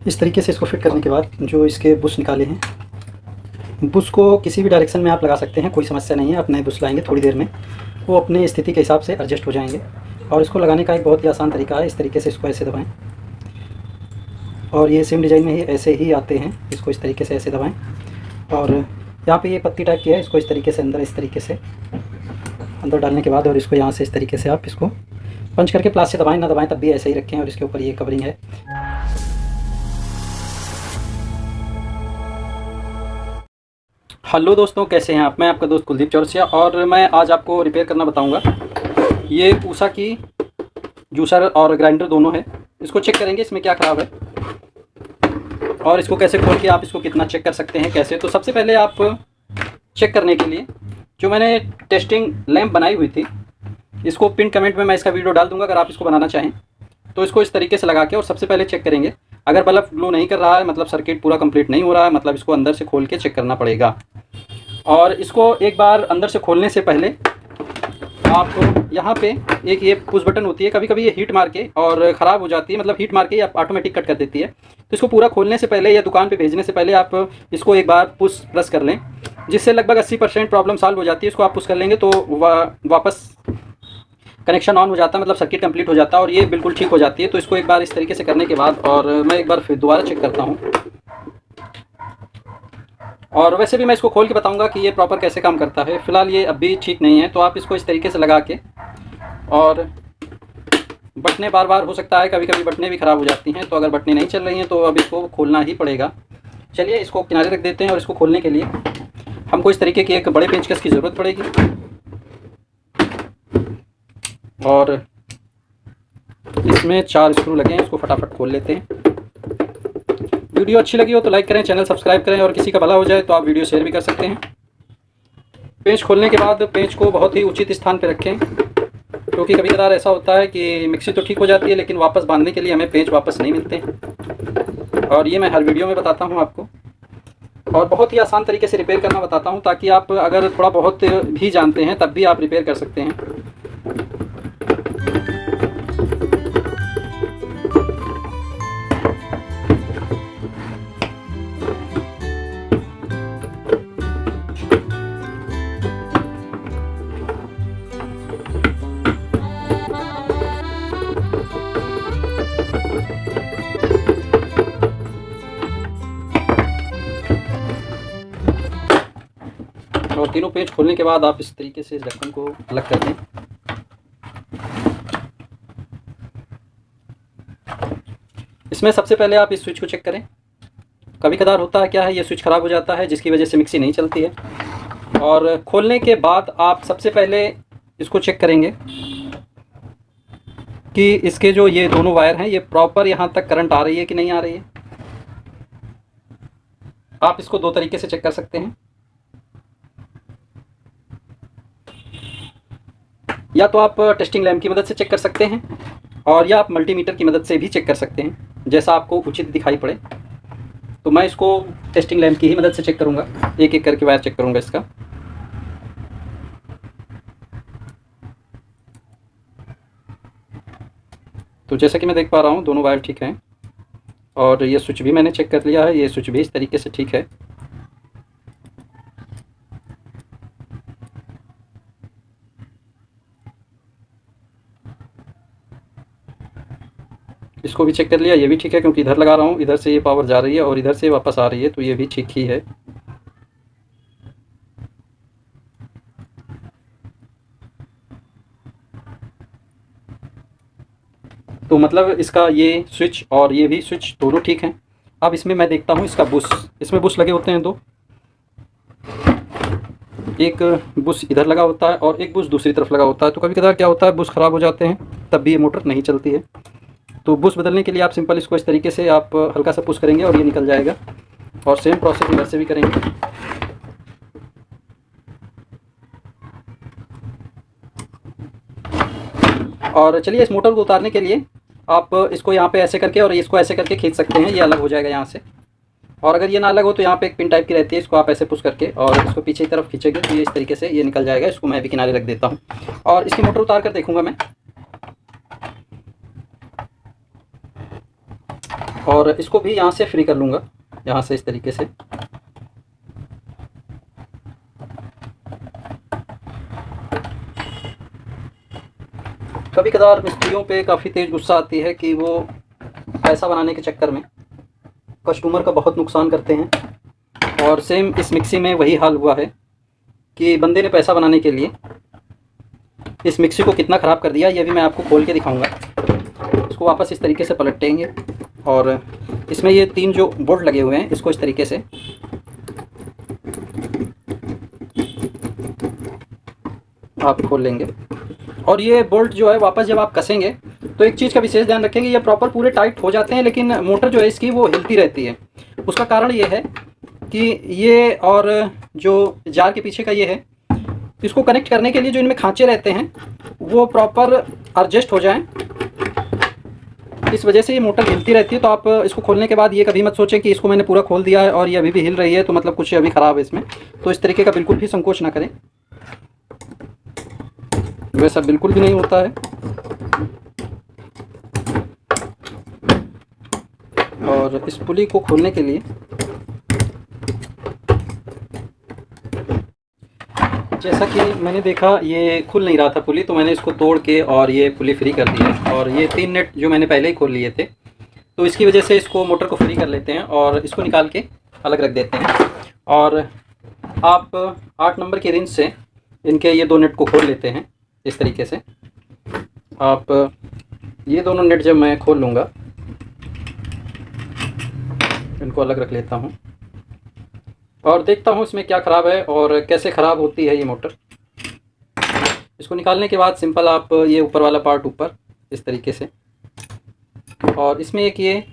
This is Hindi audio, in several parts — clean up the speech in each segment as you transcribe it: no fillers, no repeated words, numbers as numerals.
इस तरीके से इसको फिट करने के बाद जो इसके बुश निकाले हैं, बुश को किसी भी डायरेक्शन में आप लगा सकते हैं, कोई समस्या नहीं है। आप नए बुश लाएंगे थोड़ी देर में वो अपने स्थिति के हिसाब से एडजस्ट हो जाएंगे। और इसको लगाने का एक बहुत ही आसान तरीका है, इस तरीके से इसको ऐसे दबाएं और ये सेम डिज़ाइन में ही ऐसे ही आते हैं। इसको इस तरीके से ऐसे दबाएं और यहाँ पे ये पत्ती टाइप की है, इसको इस तरीके से अंदर, इस तरीके से अंदर डालने के बाद और इसको यहाँ से इस तरीके से आप इसको पंच करके प्लास से दबाएं ना दबाएं तब भी ऐसे ही रखें। और इसके ऊपर ये कवरिंग है। हेलो दोस्तों, कैसे हैं आप? मैं आपका दोस्त कुलदीप चौरसिया और मैं आज आपको रिपेयर करना बताऊंगा। ये ऊषा की जूसर और ग्राइंडर दोनों है। इसको चेक करेंगे इसमें क्या ख़राब है और इसको कैसे खोल के आप इसको कितना चेक कर सकते हैं, कैसे। तो सबसे पहले आप चेक करने के लिए जो मैंने टेस्टिंग लैंप बनाई हुई थी, इसको पिन कमेंट में मैं इसका वीडियो डाल दूंगा अगर आप इसको बनाना चाहें। तो इसको इस तरीके से लगा के और सबसे पहले चेक करेंगे। अगर बल्ब ग्लो नहीं कर रहा है, मतलब सर्किट पूरा कंप्लीट नहीं हो रहा है, मतलब इसको अंदर से खोल के चेक करना पड़ेगा। और इसको एक बार अंदर से खोलने से पहले आप यहाँ पे एक ये पुश बटन होती है, कभी कभी ये हीट मार के और ख़राब हो जाती है, मतलब हीट मार के आप ऑटोमेटिक कट कर देती है। तो इसको पूरा खोलने से पहले या दुकान पे भेजने से पहले आप इसको एक बार पुश प्रेस कर लें, जिससे लगभग 80% प्रॉब्लम सॉल्व हो जाती है। इसको आप पुश कर लेंगे तो वापस कनेक्शन ऑन हो जाता है, मतलब सर्किट कंप्लीट हो जाता है और ये बिल्कुल ठीक हो जाती है। तो इसको एक बार इस तरीके से करने के बाद और मैं एक बार फिर दोबारा चेक करता हूँ। और वैसे भी मैं इसको खोल के बताऊंगा कि ये प्रॉपर कैसे काम करता है। फ़िलहाल ये अभी ठीक नहीं है, तो आप इसको इस तरीके से लगा के और बटनें बार बार हो सकता है कभी कभी बटनें भी ख़राब हो जाती हैं, तो अगर बटनें नहीं चल रही हैं तो अब इसको खोलना ही पड़ेगा। चलिए इसको किनारे रख देते हैं और इसको खोलने के लिए हमको इस तरीके की एक बड़े पेंचकस की ज़रूरत पड़ेगी। और इसमें 4 स्क्रू लगे हैं, इसको फटाफट खोल लेते हैं। वीडियो अच्छी लगी हो तो लाइक करें, चैनल सब्सक्राइब करें और किसी का भला हो जाए तो आप वीडियो शेयर भी कर सकते हैं। पेंच खोलने के बाद पेंच को बहुत ही उचित स्थान पर रखें, क्योंकि कभी कभार ऐसा होता है कि मिक्सी तो ठीक हो जाती है लेकिन वापस बांधने के लिए हमें पेंच वापस नहीं मिलते हैं। और ये मैं हर वीडियो में बताता हूँ आपको, और बहुत ही आसान तरीके से रिपेयर करना बताता हूँ, ताकि आप अगर थोड़ा बहुत भी जानते हैं तब भी आप रिपेयर कर सकते हैं। और तीनों पेंच खोलने के बाद आप इस तरीके से इस ढक्कन को अलग कर दें। इसमें सबसे पहले आप इस स्विच को चेक करें। कभी कभार होता है क्या है, ये स्विच ख़राब हो जाता है जिसकी वजह से मिक्सी नहीं चलती है। और खोलने के बाद आप सबसे पहले इसको चेक करेंगे कि इसके जो ये दोनों वायर हैं ये प्रॉपर यहाँ तक करंट आ रही है कि नहीं आ रही है। आप इसको 2 तरीके से चेक कर सकते हैं, या तो आप टेस्टिंग लैंप की मदद से चेक कर सकते हैं और या आप मल्टीमीटर की मदद से भी चेक कर सकते हैं, जैसा आपको उचित दिखाई पड़े। तो मैं इसको टेस्टिंग लैंप की ही मदद से चेक करूंगा, एक एक करके वायर चेक करूंगा इसका। तो जैसा कि मैं देख पा रहा हूँ दोनों वायर ठीक हैं और ये स्विच भी मैंने चेक कर लिया है, ये स्विच भी इस तरीके से ठीक है। इसको भी चेक कर लिया, ये भी ठीक है, क्योंकि इधर लगा रहा हूँ, इधर से ये पावर जा रही है और इधर से वापस आ रही है, तो ये भी ठीक ही है। तो मतलब इसका ये स्विच और ये भी स्विच दोनों ठीक हैं। अब इसमें मैं देखता हूँ इसका बुश, इसमें बुश लगे होते हैं 2, एक बुश इधर लगा होता है और एक बुश दूसरी तरफ लगा होता है। तो कभी कभार क्या होता है, बुश ख़राब हो जाते हैं तब भी ये मोटर नहीं चलती है। तो बुश बदलने के लिए आप सिंपल इसको इस तरीके से आप हल्का सा पुश करेंगे और ये निकल जाएगा। और सेम प्रोसेस इधर से भी करेंगे। और चलिए इस मोटर को उतारने के लिए आप इसको यहाँ पे ऐसे करके और इसको ऐसे करके खींच सकते हैं, ये अलग हो जाएगा यहाँ से। और अगर ये ना अलग हो तो यहाँ पे एक पिन टाइप की रहती है, इसको आप ऐसे पुश करके और इसको पीछे की तरफ खींचेंगे तो ये इस तरीके से ये निकल जाएगा। इसको मैं भी किनारे रख देता हूँ और इसकी मोटर उतार कर देखूँगा मैं। और इसको भी यहाँ से फ्री कर लूँगा, यहाँ से इस तरीके से। कभी कभार मिस्त्रियों पे काफ़ी तेज़ गुस्सा आती है कि वो पैसा बनाने के चक्कर में कस्टमर का बहुत नुकसान करते हैं। और सेम इस मिक्सी में वही हाल हुआ है कि बंदे ने पैसा बनाने के लिए इस मिक्सी को कितना ख़राब कर दिया, ये भी मैं आपको खोल के दिखाऊंगा। इसको वापस इस तरीके से पलटेंगे और इसमें ये 3 जो बोल्ट लगे हुए हैं इसको इस तरीके से आप खोल लेंगे। और ये बोल्ट जो है वापस जब आप कसेंगे तो एक चीज़ का विशेष ध्यान रखेंगे, ये प्रॉपर पूरे टाइट हो जाते हैं, लेकिन मोटर जो है इसकी वो हिलती रहती है। उसका कारण ये है कि ये और जो जार के पीछे का ये है, इसको कनेक्ट करने के लिए जो इनमें खांचे रहते हैं वो प्रॉपर एडजस्ट हो जाएं, इस वजह से ये मोटर हिलती रहती है। तो आप इसको खोलने के बाद ये कभी मत सोचें कि इसको मैंने पूरा खोल दिया है और ये अभी भी हिल रही है तो मतलब कुछ अभी ख़राब है इसमें। तो इस तरीके का बिल्कुल भी संकोच ना करें, वैसा बिल्कुल भी नहीं होता है। और इस पुली को खोलने के लिए जैसा कि मैंने देखा ये खुल नहीं रहा था पुली, तो मैंने इसको तोड़ के और ये पुली फ्री कर दी है। और ये 3 नट जो मैंने पहले ही खोल लिए थे, तो इसकी वजह से इसको मोटर को फ्री कर लेते हैं और इसको निकाल के अलग रख देते हैं। और आप 8 नंबर की रिंच से इनके ये 2 नट को खोल लेते हैं इस तरीके से। आप ये दोनों नट जब मैं खोल लूँगा, इनको अलग रख लेता हूँ और देखता हूँ इसमें क्या ख़राब है और कैसे ख़राब होती है ये मोटर। इसको निकालने के बाद सिंपल आप ये ऊपर वाला पार्ट ऊपर इस तरीके से, और इसमें एक ये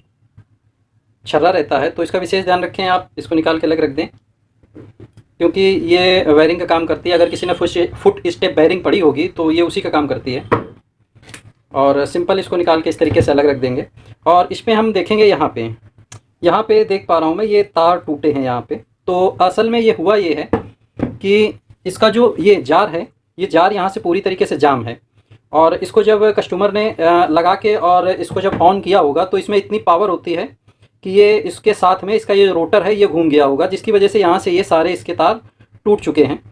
छर्रा रहता है तो इसका विशेष ध्यान रखें, आप इसको निकाल के अलग रख दें क्योंकि ये वायरिंग का काम करती है। अगर किसी ने फुट स्टेप वायरिंग पड़ी होगी तो ये उसी का काम करती है। और सिंपल इसको निकाल के इस तरीके से अलग रख देंगे। और इसमें हम देखेंगे यहाँ पे देख पा रहा हूँ मैं ये तार टूटे हैं यहाँ पे। तो असल में ये हुआ ये है कि इसका जो ये जार है, ये जार यहाँ से पूरी तरीके से जाम है। और इसको जब कस्टमर ने लगा के और इसको जब ऑन किया होगा तो इसमें इतनी पावर होती है कि ये इसके साथ में इसका ये रोटर है ये घूम गया होगा, जिसकी वजह से यहाँ से ये सारे इसके तार टूट चुके हैं।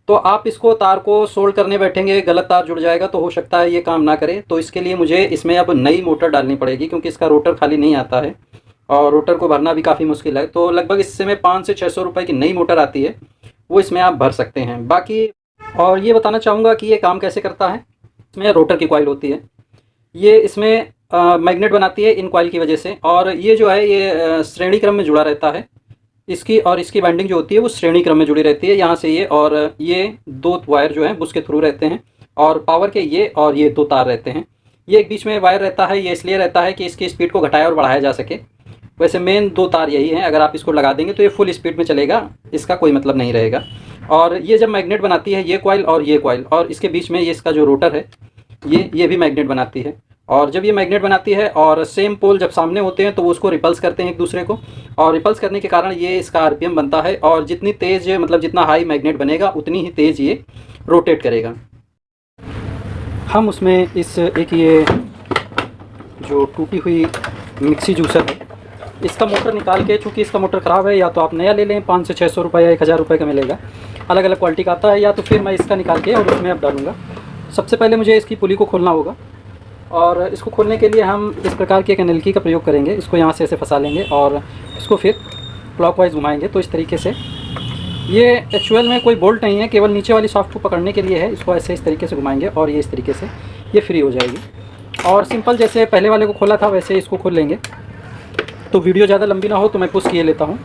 तो आप इसको तार को सोल्ड करने बैठेंगे, गलत तार जुड़ जाएगा तो हो सकता है ये काम ना करे। तो इसके लिए मुझे इसमें अब नई मोटर डालनी पड़ेगी क्योंकि इसका रोटर खाली नहीं आता है और रोटर को भरना भी काफ़ी मुश्किल है। तो लगभग इससे में 500 से 600 रुपये की नई मोटर आती है, वो इसमें आप भर सकते हैं। बाकी और ये बताना चाहूँगा कि ये काम कैसे करता है। इसमें रोटर की कॉइल होती है, ये इसमें मैग्नेट बनाती है इन कॉइल की वजह से। और ये जो है ये श्रेणी क्रम में जुड़ा रहता है, इसकी और इसकी वाइंडिंग जो होती है वो श्रेणी क्रम में जुड़ी रहती है। यहाँ से ये और ये 2 वायर जो हैं उसके थ्रू रहते हैं और पावर के ये और ये 2 तार रहते हैं। ये एक बीच में वायर रहता है, ये इसलिए रहता है कि इसकी स्पीड को घटाया और बढ़ाया जा सके। वैसे मेन 2 तार यही हैं, अगर आप इसको लगा देंगे तो ये फुल स्पीड में चलेगा, इसका कोई मतलब नहीं रहेगा। और ये जब मैग्नेट बनाती है ये कॉइल और ये कॉइल, और इसके बीच में ये इसका जो रोटर है ये भी मैग्नेट बनाती है। और जब ये मैग्नेट बनाती है और सेम पोल जब सामने होते हैं तो वो उसको रिपल्स करते हैं एक दूसरे को, और रिपल्स करने के कारण ये इसका आरपीएम बनता है। और जितनी तेज़ मतलब जितना हाई मैग्नेट बनेगा उतनी ही तेज़ ये रोटेट करेगा। हम उसमें इस एक ये जो टूटी हुई मिक्सी जूसर है इसका मोटर निकाल के, चूँकि इसका मोटर ख़राब है, या तो आप नया ले लें 500 से 600 रुपये या 1000 रुपये का मिलेगा, अलग अलग क्वालिटी का आता है, या तो फिर मैं इसका निकाल के और उसमें अब डालूँगा। सबसे पहले मुझे इसकी पुली को खोलना होगा और इसको खोलने के लिए हम इस प्रकार के एक एनएलकी का प्रयोग करेंगे। इसको यहाँ से ऐसे फंसा लेंगे और इसको फिर क्लॉकवाइज घुमाएंगे। तो इस तरीके से ये एक्चुअल में कोई बोल्ट नहीं है, केवल नीचे वाली सॉफ्ट को पकड़ने के लिए है। इसको ऐसे इस तरीके से घुमाएंगे और ये इस तरीके से ये फ्री हो जाएगी। और सिंपल जैसे पहले वाले को खोला था वैसे इसको खोल लेंगे। तो वीडियो ज़्यादा लंबी ना हो तो मैं पुश किए लेता हूँ।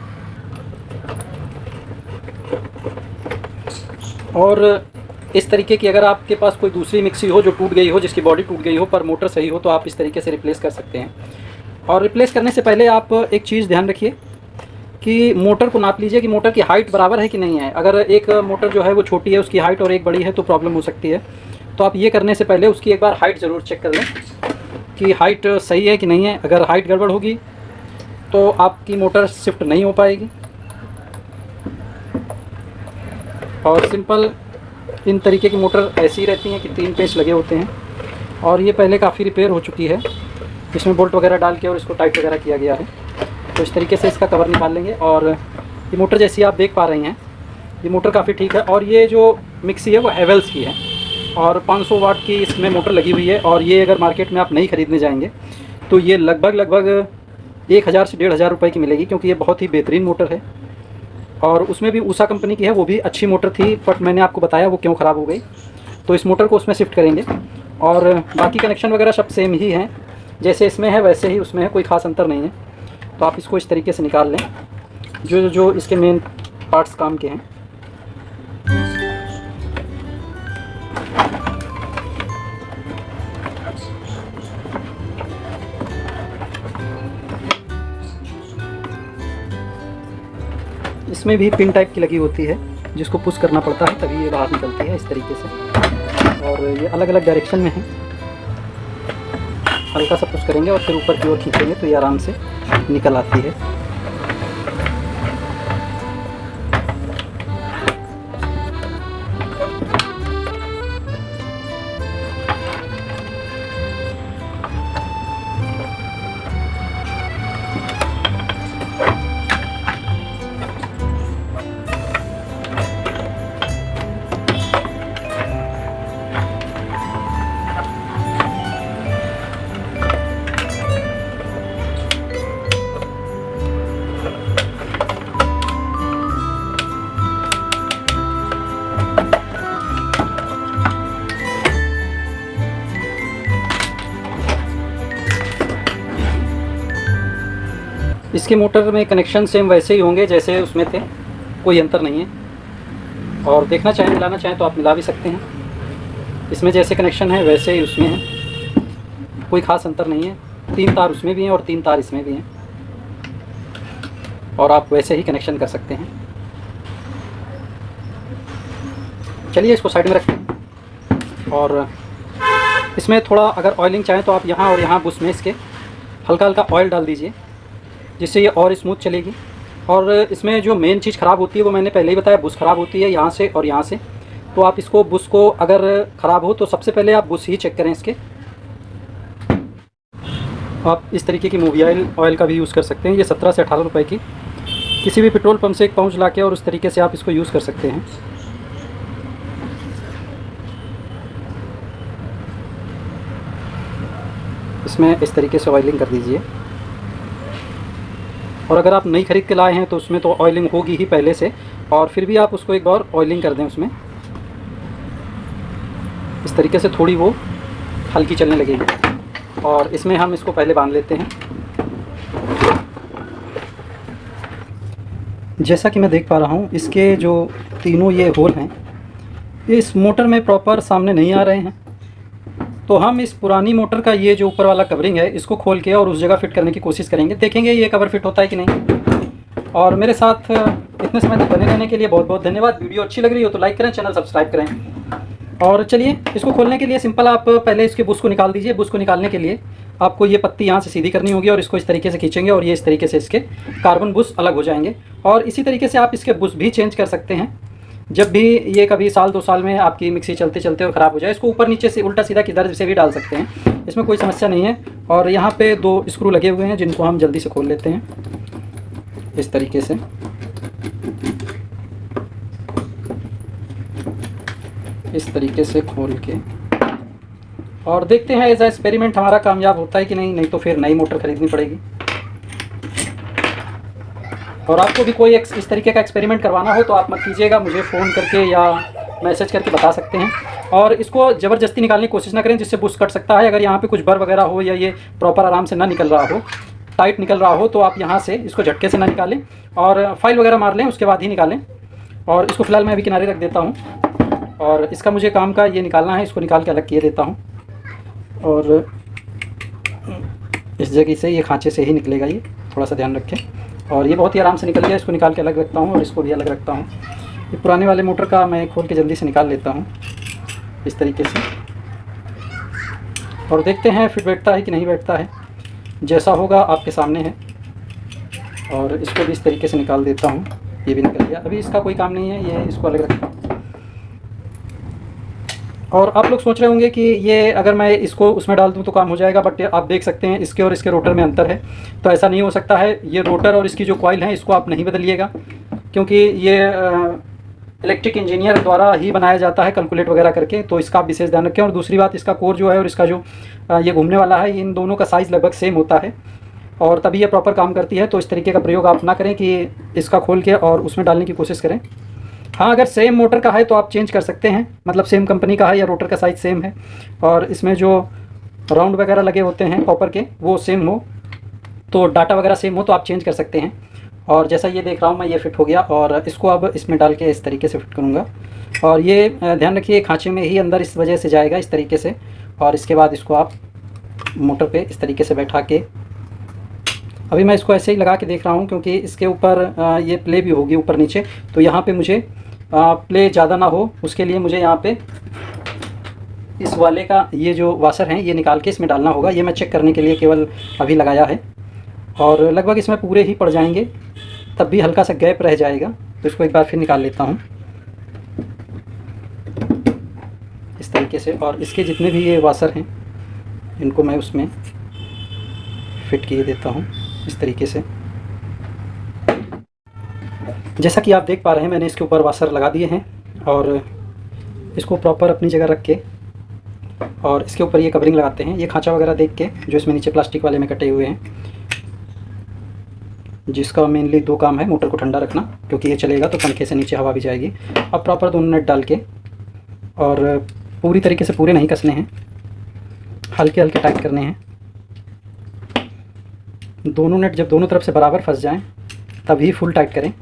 और इस तरीके की अगर आपके पास कोई दूसरी मिक्सी हो जो टूट गई हो, जिसकी बॉडी टूट गई हो पर मोटर सही हो, तो आप इस तरीके से रिप्लेस कर सकते हैं। और रिप्लेस करने से पहले आप एक चीज़ ध्यान रखिए कि मोटर को नाप लीजिए कि मोटर की हाइट बराबर है कि नहीं है। अगर एक मोटर जो है वो छोटी है उसकी हाइट और एक बड़ी है तो प्रॉब्लम हो सकती है। तो आप ये करने से पहले उसकी एक बार हाइट ज़रूर चेक कर लें कि हाइट सही है कि नहीं है। अगर हाइट गड़बड़ होगी तो आपकी मोटर शिफ्ट नहीं हो पाएगी। और सिंपल इन तरीके की मोटर ऐसी रहती हैं कि 3 पेच लगे होते हैं और ये पहले काफ़ी रिपेयर हो चुकी है। इसमें बोल्ट वगैरह डाल के और इसको टाइट वगैरह किया गया है। तो इस तरीके से इसका कवर निकाल लेंगे। और ये मोटर जैसी आप देख पा रही हैं, ये मोटर काफ़ी ठीक है। और ये जो मिक्सी है वो हैवेल्स की है और 500 वाट की इसमें मोटर लगी हुई है। और ये अगर मार्केट में आप नहीं ख़रीदने जाएंगे तो ये लगभग 1000 से 1500 रुपये की मिलेगी, क्योंकि ये बहुत ही बेहतरीन मोटर है। और उसमें भी उषा कंपनी की है, वो भी अच्छी मोटर थी, बट मैंने आपको बताया वो क्यों ख़राब हो गई। तो इस मोटर को उसमें शिफ्ट करेंगे और बाकी कनेक्शन वगैरह सब सेम ही हैं, जैसे इसमें है वैसे ही उसमें है, कोई ख़ास अंतर नहीं है। तो आप इसको इस तरीके से निकाल लें, जो इसके मेन पार्ट्स काम के हैं। इसमें भी पिन टाइप की लगी होती है, जिसको पुश करना पड़ता है तभी ये बाहर निकलती है इस तरीके से। और ये अलग अलग डायरेक्शन में है। हल्का सा पुश करेंगे और फिर ऊपर की ओर खींचेंगे तो ये आराम से निकल आती है। इसके मोटर में कनेक्शन सेम वैसे ही होंगे जैसे उसमें थे, कोई अंतर नहीं है। और देखना चाहें मिलाना चाहें तो आप मिला भी सकते हैं। इसमें जैसे कनेक्शन है वैसे ही उसमें है, कोई ख़ास अंतर नहीं है। 3 तार उसमें भी हैं और 3 तार इसमें भी हैं, और आप वैसे ही कनेक्शन कर सकते हैं। चलिए इसको साइड में रखते हैं। और इसमें थोड़ा अगर ऑयलिंग चाहें तो आप यहाँ और यहाँ बुश में इसके हल्का हल्का ऑयल डाल दीजिए, जिससे ये और स्मूथ चलेगी। और इसमें जो मेन चीज़ ख़राब होती है वो मैंने पहले ही बताया, बुश ख़राब होती है यहाँ से और यहाँ से। तो आप इसको बुश को अगर ख़राब हो तो सबसे पहले आप बुश ही चेक करें इसके। आप इस तरीके की मोबिल ऑयल का भी यूज़ कर सकते हैं। ये 17 से 18 रुपए की किसी भी पेट्रोल पंप से एक पाउच ला के और उस तरीके से आप इसको यूज़ कर सकते हैं। इसमें इस तरीके से ऑयलिंग कर दीजिए। और अगर आप नई ख़रीद के लाए हैं तो उसमें तो ऑयलिंग होगी ही पहले से, और फिर भी आप उसको एक बार ऑयलिंग कर दें उसमें। इस तरीके से थोड़ी वो हल्की चलने लगेगी। और इसमें हम इसको पहले बांध लेते हैं। जैसा कि मैं देख पा रहा हूँ, इसके जो तीनों ये होल हैं ये इस मोटर में प्रॉपर सामने नहीं आ रहे हैं। तो हम इस पुरानी मोटर का ये जो ऊपर वाला कवरिंग है इसको खोल के और उस जगह फिट करने की कोशिश करेंगे, देखेंगे ये कवर फिट होता है कि नहीं। और मेरे साथ इतने समय तक बने रहने के लिए बहुत बहुत धन्यवाद। वीडियो अच्छी लग रही हो तो लाइक करें, चैनल सब्सक्राइब करें। और चलिए इसको खोलने के लिए सिंपल आप पहले इसके बुश को निकाल दीजिए। बुश को निकालने के लिए आपको ये पत्ती यहाँ से सीधी करनी होगी और इसको इस तरीके से खींचेंगे और ये इस तरीके से इसके कार्बन बुश अलग हो जाएंगे। और इसी तरीके से आप इसके बुश भी चेंज कर सकते हैं। जब भी ये कभी साल 2 साल में आपकी मिक्सी चलते चलते और ख़राब हो जाए, इसको ऊपर नीचे से उल्टा सीधा किधर से भी डाल सकते हैं, इसमें कोई समस्या नहीं है। और यहाँ पे 2 स्क्रू लगे हुए हैं जिनको हम जल्दी से खोल लेते हैं इस तरीके से। इस तरीके से खोल के और देखते हैं एज ए एक्सपेरिमेंट हमारा कामयाब होता है कि नहीं तो फिर नई मोटर ख़रीदनी पड़ेगी। और आपको भी कोई इस तरीके का एक्सपेरिमेंट करवाना हो तो आप मत कीजिएगा, मुझे फ़ोन करके या मैसेज करके बता सकते हैं। और इसको ज़बरदस्ती निकालने की कोशिश ना करें, जिससे बुश कट सकता है। अगर यहाँ पे कुछ बर वगैरह हो या ये प्रॉपर आराम से ना निकल रहा हो, टाइट निकल रहा हो, तो आप यहाँ से इसको झटके से ना निकालें और फाइल वगैरह मार लें, उसके बाद ही निकालें। और इसको फ़िलहाल मैं अभी किनारे रख देता हूँ। और इसका मुझे काम का ये निकालना है, इसको निकाल के अलग किए देता हूँ। और इस जगह से ये खांचे से ही निकलेगा, ये थोड़ा सा ध्यान रखें। और ये बहुत ही आराम से निकल गया। इसको निकाल के अलग रखता हूँ और इसको भी अलग रखता हूँ। ये पुराने वाले मोटर का मैं खोल के जल्दी से निकाल लेता हूँ इस तरीके से। और देखते हैं फिट बैठता है कि नहीं बैठता है, जैसा होगा आपके सामने है। और इसको भी इस तरीके से निकाल देता हूँ। ये भी निकल गया। अभी इसका कोई काम नहीं है, ये इसको अलग रखता हूँ। और आप लोग सोच रहे होंगे कि ये अगर मैं इसको उसमें डाल दूं तो काम हो जाएगा, बट आप देख सकते हैं इसके और इसके रोटर में अंतर है। तो ऐसा नहीं हो सकता है। ये रोटर और इसकी जो कॉइल है इसको आप नहीं बदलिएगा, क्योंकि ये इलेक्ट्रिक इंजीनियर द्वारा ही बनाया जाता है कैलकुलेट वगैरह करके। तो इसका आप विशेष ध्यान रखें। और दूसरी बात, इसका कोर जो है और इसका जो ये घूमने वाला है, इन दोनों का साइज़ लगभग सेम होता है और तभी ये प्रॉपर काम करती है। तो इस तरीके का प्रयोग आप ना करें कि इसका खोल के और उसमें डालने की कोशिश करें। हाँ, अगर सेम मोटर का है तो आप चेंज कर सकते हैं, मतलब सेम कंपनी का है या रोटर का साइज़ सेम है और इसमें जो राउंड वगैरह लगे होते हैं कॉपर के वो सेम हो, तो डाटा वगैरह सेम हो, तो आप चेंज कर सकते हैं। और जैसा ये देख रहा हूँ मैं, ये फिट हो गया और इसको अब इसमें डाल के इस तरीके से फिट करूँगा। और ये ध्यान रखिए खाँचे में ही अंदर इस वजह से जाएगा इस तरीके से। और इसके बाद इसको आप मोटर पे इस तरीके से बैठा के, अभी मैं इसको ऐसे ही लगा के देख रहा हूँ क्योंकि इसके ऊपर ये प्ले भी होगी ऊपर नीचे, तो यहाँ पे मुझे प्ले ज़्यादा ना हो उसके लिए मुझे यहाँ पे इस वाले का ये जो वाशर हैं ये निकाल के इसमें डालना होगा। ये मैं चेक करने के लिए केवल अभी लगाया है और लगभग इसमें पूरे ही पड़ जाएंगे, तब भी हल्का सा गैप रह जाएगा। तो इसको एक बार फिर निकाल लेता हूँ इस तरीके से। और इसके जितने भी ये वाशर हैं इनको मैं उसमें फिट किए देता हूँ इस तरीके से। जैसा कि आप देख पा रहे हैं मैंने इसके ऊपर वाशर लगा दिए हैं और इसको प्रॉपर अपनी जगह रख के और इसके ऊपर ये कवरिंग लगाते हैं। ये खांचा वगैरह देख के जो इसमें नीचे प्लास्टिक वाले में कटे हुए हैं, जिसका मेनली दो काम है, मोटर को ठंडा रखना क्योंकि ये चलेगा तो पंखे से नीचे हवा भी जाएगी। अब प्रॉपर दोनों नट डाल के, और पूरी तरीके से पूरे नहीं कसने हैं, हल्के हल्के टाइट करने हैं। दोनों नट जब दोनों तरफ से बराबर फंस जाएं तभी फुल टाइट करें।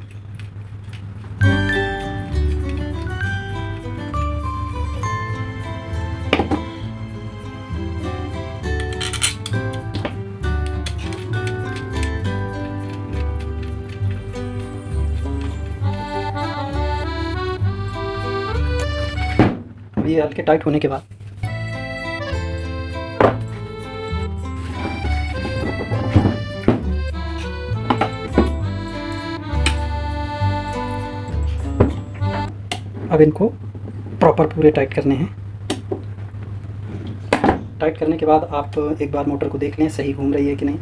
ये हल्के टाइट होने के बाद अब इनको प्रॉपर पूरे टाइट करने हैं। टाइट करने के बाद आप एक बार मोटर को देख लें सही घूम रही है कि नहीं,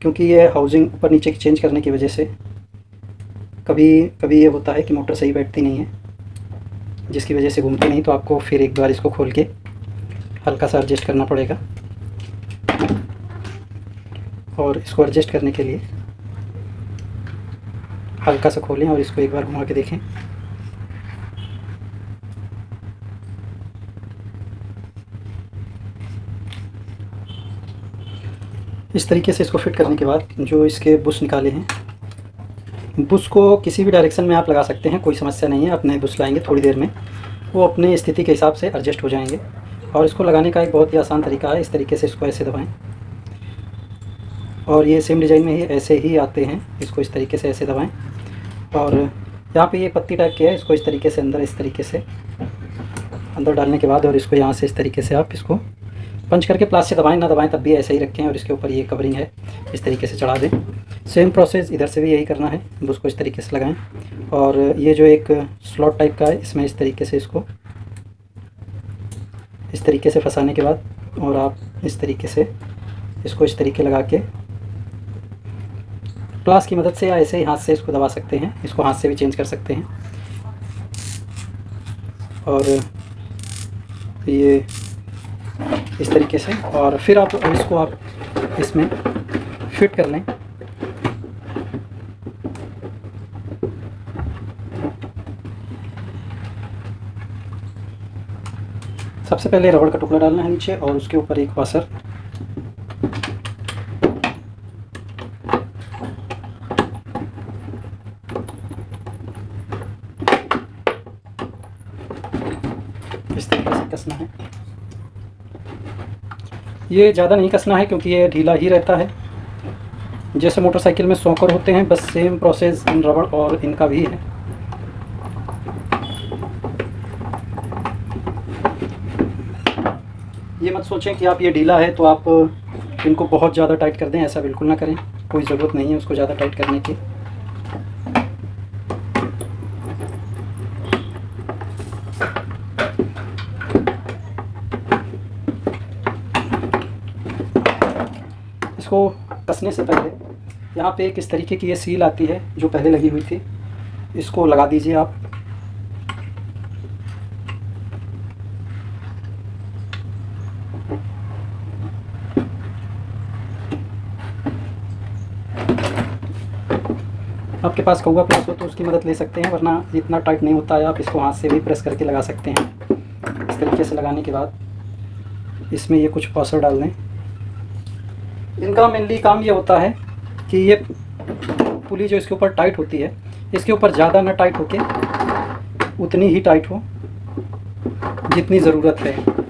क्योंकि ये हाउसिंग ऊपर नीचे की चेंज करने की वजह से कभी कभी ये होता है कि मोटर सही बैठती नहीं है, जिसकी वजह से घूमती नहीं। तो आपको फिर एक बार इसको खोल के हल्का सा एडजस्ट करना पड़ेगा। और इसको एडजस्ट करने के लिए हल्का सा खोलें और इसको एक बार घुमा के देखें। इस तरीके से इसको फिट करने के बाद जो इसके बुश निकाले हैं, बुश को किसी भी डायरेक्शन में आप लगा सकते हैं, कोई समस्या नहीं है। अपने बुश लाएंगे थोड़ी देर में वो अपने स्थिति के हिसाब से एडजस्ट हो जाएंगे। और इसको लगाने का एक बहुत ही आसान तरीका है, इस तरीके से इसको ऐसे दबाएं और ये सेम डिज़ाइन में ही ऐसे ही आते हैं। इसको इस तरीके से ऐसे दबाएं और यहाँ पे ये पत्ती टाइप की है, इसको इस तरीके से अंदर, इस तरीके से अंदर डालने के बाद और इसको यहाँ से इस तरीके से आप इसको पंच करके प्लास से दबाएं ना दबाएं तब भी ऐसे ही रखें। और इसके ऊपर ये कवरिंग है इस तरीके से चढ़ा दें। सेम प्रोसेस इधर से भी यही करना है, उसको इस तरीके से लगाएं। और ये जो एक स्लॉट टाइप का है इसमें इस तरीके से इसको इस तरीके से फंसाने के बाद और आप इस तरीके से इसको इस तरीके लगा के प्लास की मदद से या ऐसे ही हाथ से इसको दबा सकते हैं। इसको हाथ से भी चेंज कर सकते हैं। और ये इस तरीके से, और फिर आप इसको आप इसमें फिट कर लें। सबसे पहले रबड़ का टुकड़ा डालना है नीचे और उसके ऊपर एक वाशर, इस तरीके से कसना है। ये ज़्यादा नहीं कसना है क्योंकि ये ढीला ही रहता है। जैसे मोटरसाइकिल में सॉकर होते हैं बस सेम प्रोसेस इन रबड़ और इनका भी है। ये मत सोचें कि आप ये ढीला है तो आप इनको बहुत ज़्यादा टाइट कर दें, ऐसा बिल्कुल ना करें। कोई ज़रूरत नहीं है उसको ज़्यादा टाइट करने की। इसको कसने से पहले यहाँ पे किस तरीके की ये सील आती है जो पहले लगी हुई थी, इसको लगा दीजिए आप। आपके पास कौवा प्रेस हो तो उसकी मदद ले सकते हैं, वरना इतना टाइट नहीं होता है, आप इसको हाथ से भी प्रेस करके लगा सकते हैं। इस तरीके से लगाने के बाद इसमें ये कुछ वॉशर डाल दें। इनका मेनली काम ये होता है कि ये पुली जो इसके ऊपर टाइट होती है, इसके ऊपर ज़्यादा ना टाइट होके उतनी ही टाइट हो जितनी ज़रूरत है।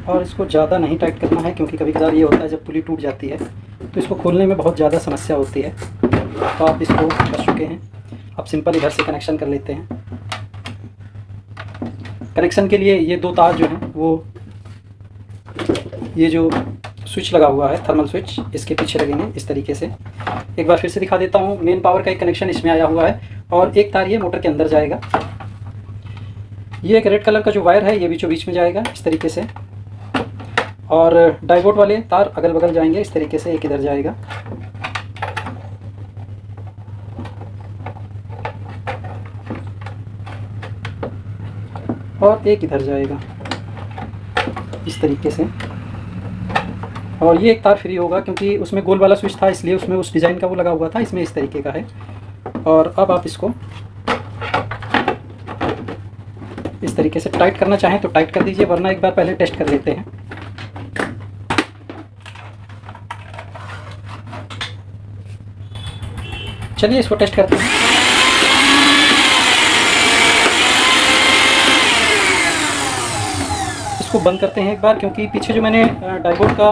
और इसको ज़्यादा नहीं टाइट करना है, क्योंकि कभी कभार ये होता है जब पुली टूट जाती है तो इसको खोलने में बहुत ज़्यादा समस्या होती है। तो आप इसको कर चुके हैं, अब सिंपल इधर से कनेक्शन कर लेते हैं। कनेक्शन के लिए ये 2 तार जो हैं वो, ये जो स्विच लगा हुआ है थर्मल स्विच, इसके पीछे लगेंगे इस तरीके से। एक बार फिर से दिखा देता हूँ। मेन पावर का एक कनेक्शन इसमें आया हुआ है और एक तार ये मोटर के अंदर जाएगा। ये एक रेड कलर का जो वायर है ये बीचों बीच में जाएगा इस तरीके से, और डाइवोड वाले तार अगल बगल जाएंगे इस तरीके से। एक इधर जाएगा और एक इधर जाएगा इस तरीके से। और ये एक तार फ्री होगा क्योंकि उसमें गोल वाला स्विच था, इसलिए उसमें उस डिज़ाइन का वो लगा हुआ था, इसमें इस तरीके का है। और अब आप इसको इस तरीके से टाइट करना चाहें तो टाइट कर दीजिए, वरना एक बार पहले टेस्ट कर लेते हैं। चलिए इसको टेस्ट करते हैं। इसको बंद करते हैं एक बार, क्योंकि पीछे जो मैंने डाइवोड का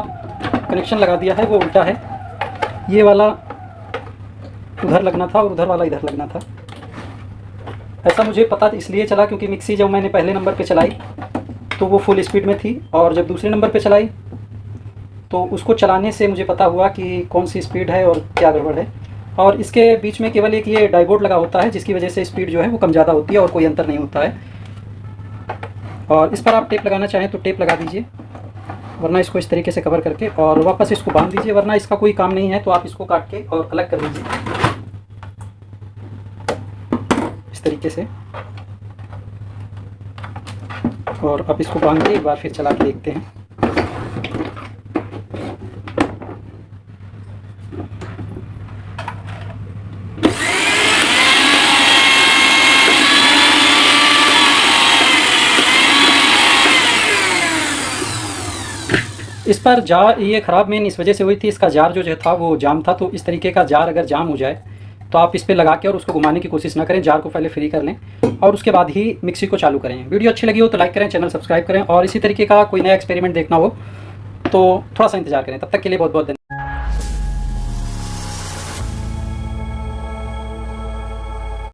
कनेक्शन लगा दिया है वो उल्टा है। ये वाला उधर लगना था और उधर वाला इधर लगना था। ऐसा मुझे पता इसलिए चला क्योंकि मिक्सी जब मैंने पहले नंबर पे चलाई तो वो फुल स्पीड में थी, और जब दूसरे नंबर पे चलाई तो उसको चलाने से मुझे पता हुआ कि कौन सी स्पीड है और क्या गड़बड़ है। और इसके बीच में केवल एक ये डाइवोड लगा होता है, जिसकी वजह से स्पीड जो है वो कम ज़्यादा होती है और कोई अंतर नहीं होता है। और इस पर आप टेप लगाना चाहें तो टेप लगा दीजिए, वरना इसको इस तरीके से कवर करके और वापस इसको बांध दीजिए, वरना इसका कोई काम नहीं है तो आप इसको काट के और अलग कर लीजिए इस तरीके से। और अब इसको बांध के एक बार फिर चला के देखते हैं। इस पर जार ये ख़राब मेन इस वजह से हुई थी, इसका जार जो था वो जाम था। तो इस तरीके का जार अगर जाम हो जाए तो आप इस पर लगा के और उसको घुमाने की कोशिश ना करें, जार को पहले फ्री कर लें और उसके बाद ही मिक्सी को चालू करें। वीडियो अच्छी लगी हो तो लाइक करें, चैनल सब्सक्राइब करें, और इसी तरीके का कोई नया एक्सपेरिमेंट देखना हो तो थोड़ा सा इंतजार करें। तब तक के लिए बहुत बहुत धन्यवाद।